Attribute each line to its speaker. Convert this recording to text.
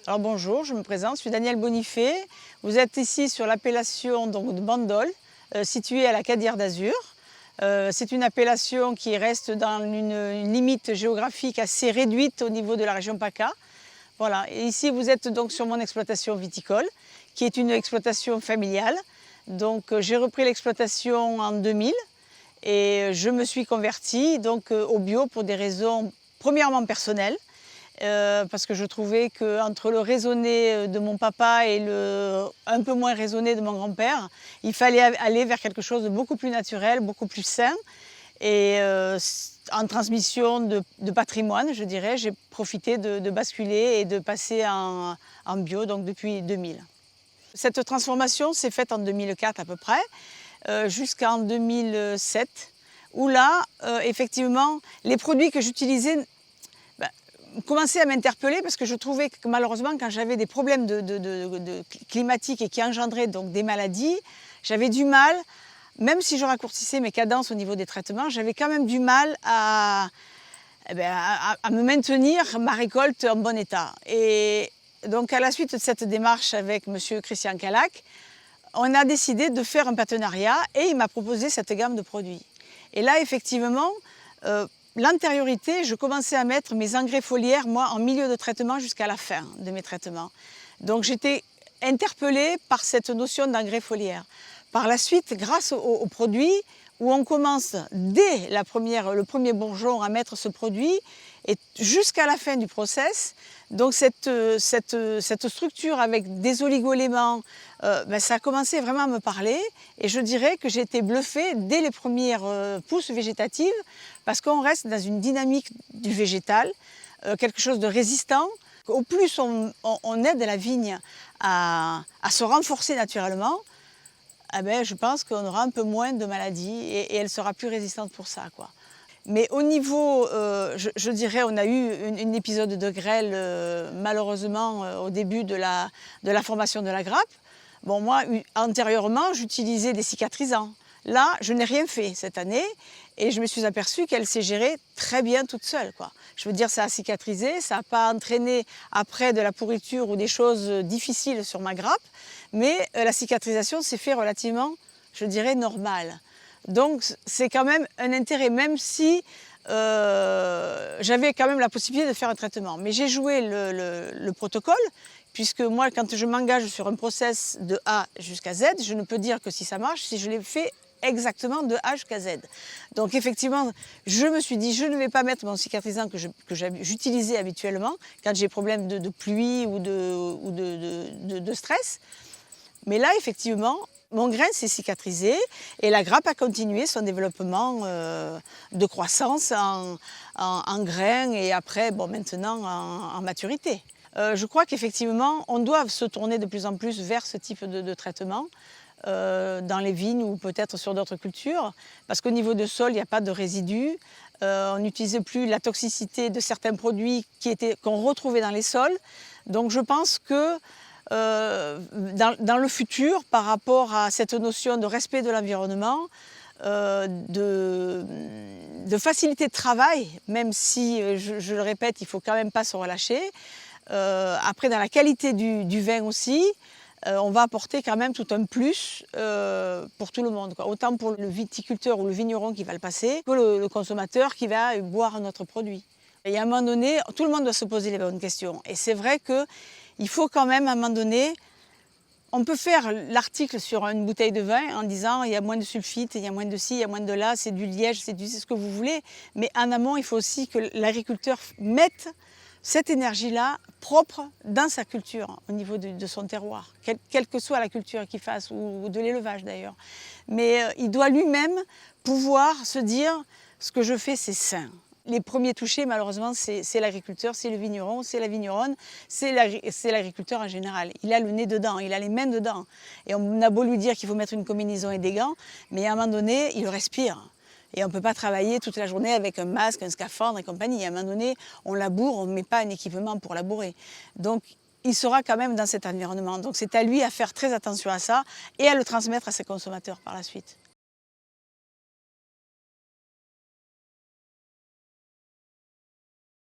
Speaker 1: Alors bonjour, je me présente, je suis Danielle Bonifay. Vous êtes ici sur l'appellation de Bandol, située à la Cadière d'Azur. C'est une appellation qui reste dans une limite géographique assez réduite au niveau de la région PACA. Voilà. Et ici vous êtes donc sur mon exploitation viticole, qui est une exploitation familiale. Donc j'ai repris l'exploitation en 2000 et je me suis convertie donc, au bio pour des raisons premièrement personnelles. Parce que je trouvais qu'entre le raisonné de mon papa et le un peu moins raisonné de mon grand-père, il fallait aller vers quelque chose de beaucoup plus naturel, beaucoup plus sain. Et en transmission de patrimoine, je dirais, j'ai profité de basculer et de passer en bio donc depuis 2000. Cette transformation s'est faite en 2004 à peu près, jusqu'en 2007, où là, effectivement, les produits que j'utilisais commençait à m'interpeller parce que je trouvais que malheureusement quand j'avais des problèmes climatiques et qui engendraient donc des maladies, j'avais du mal, même si je raccourcissais mes cadences au niveau des traitements, j'avais quand même du mal à me maintenir ma récolte en bon état. Et donc à la suite de cette démarche avec monsieur Christian Calac, on a décidé de faire un partenariat et il m'a proposé cette gamme de produits. Et là effectivement, l'antériorité, je commençais à mettre mes engrais foliaires, moi, en milieu de traitement jusqu'à la fin de mes traitements. Donc j'étais interpellée par cette notion d'engrais foliaire. Par la suite, grâce aux produits, où on commence dès le premier bourgeon à mettre ce produit, et jusqu'à la fin du process, donc cette structure avec des oligo-éléments, ça a commencé vraiment à me parler et je dirais que j'ai été bluffée dès les premières pousses végétatives parce qu'on reste dans une dynamique du végétal, quelque chose de résistant. Au plus on aide la vigne à se renforcer naturellement, je pense qu'on aura un peu moins de maladies et elle sera plus résistante pour ça, quoi. Mais au niveau, je dirais, on a eu un épisode de grêle malheureusement au début de la formation de la grappe. Bon, moi, antérieurement, j'utilisais des cicatrisants. Là, je n'ai rien fait cette année et je me suis aperçue qu'elle s'est gérée très bien toute seule, quoi. Je veux dire, ça a cicatrisé, ça n'a pas entraîné après de la pourriture ou des choses difficiles sur ma grappe, mais la cicatrisation s'est fait relativement, je dirais, normale. Donc c'est quand même un intérêt, même si j'avais quand même la possibilité de faire un traitement. Mais j'ai joué le protocole, puisque moi, quand je m'engage sur un process de A jusqu'à Z, je ne peux dire que si ça marche, si je l'ai fait exactement de A jusqu'à Z. Donc effectivement, je me suis dit, je ne vais pas mettre mon cicatrisant que j'utilisais habituellement quand j'ai problème de pluie ou de stress. Mais là, effectivement, mon grain s'est cicatrisé et la grappe a continué son développement de croissance en grain et après, bon, maintenant en maturité. Je crois qu'effectivement, on doit se tourner de plus en plus vers ce type de traitement dans les vignes ou peut-être sur d'autres cultures, parce qu'au niveau de sol, il n'y a pas de résidus. On n'utilisait plus la toxicité de certains produits qu'on retrouvait dans les sols. Donc je pense que dans le futur, par rapport à cette notion de respect de l'environnement, de facilité de travail, même si, je le répète, il ne faut quand même pas se relâcher. Après, dans la qualité du vin aussi, on va apporter quand même tout un plus pour tout le monde, quoi. Autant pour le viticulteur ou le vigneron qui va le passer, que le consommateur qui va boire notre produit. Et à un moment donné, tout le monde doit se poser les bonnes questions. Et c'est vrai qu'il faut quand même, à un moment donné, on peut faire l'article sur une bouteille de vin en disant il y a moins de sulfite, il y a moins de ci, il y a moins de là, c'est du liège, c'est ce que vous voulez. Mais en amont, il faut aussi que l'agriculteur mette cette énergie-là propre dans sa culture, au niveau de son terroir, quelle que soit la culture qu'il fasse, ou de l'élevage d'ailleurs. Mais il doit lui-même pouvoir se dire ce que je fais, c'est sain. Les premiers touchés, malheureusement, c'est l'agriculteur, c'est le vigneron, c'est la vigneronne, c'est l'agriculteur en général. Il a le nez dedans, il a les mains dedans. Et on a beau lui dire qu'il faut mettre une combinaison et des gants, mais à un moment donné, il respire. Et on ne peut pas travailler toute la journée avec un masque, un scaphandre et compagnie. À un moment donné, on laboure, on ne met pas un équipement pour labourer. Donc, il sera quand même dans cet environnement. Donc, c'est à lui à faire très attention à ça et à le transmettre à ses consommateurs par la suite.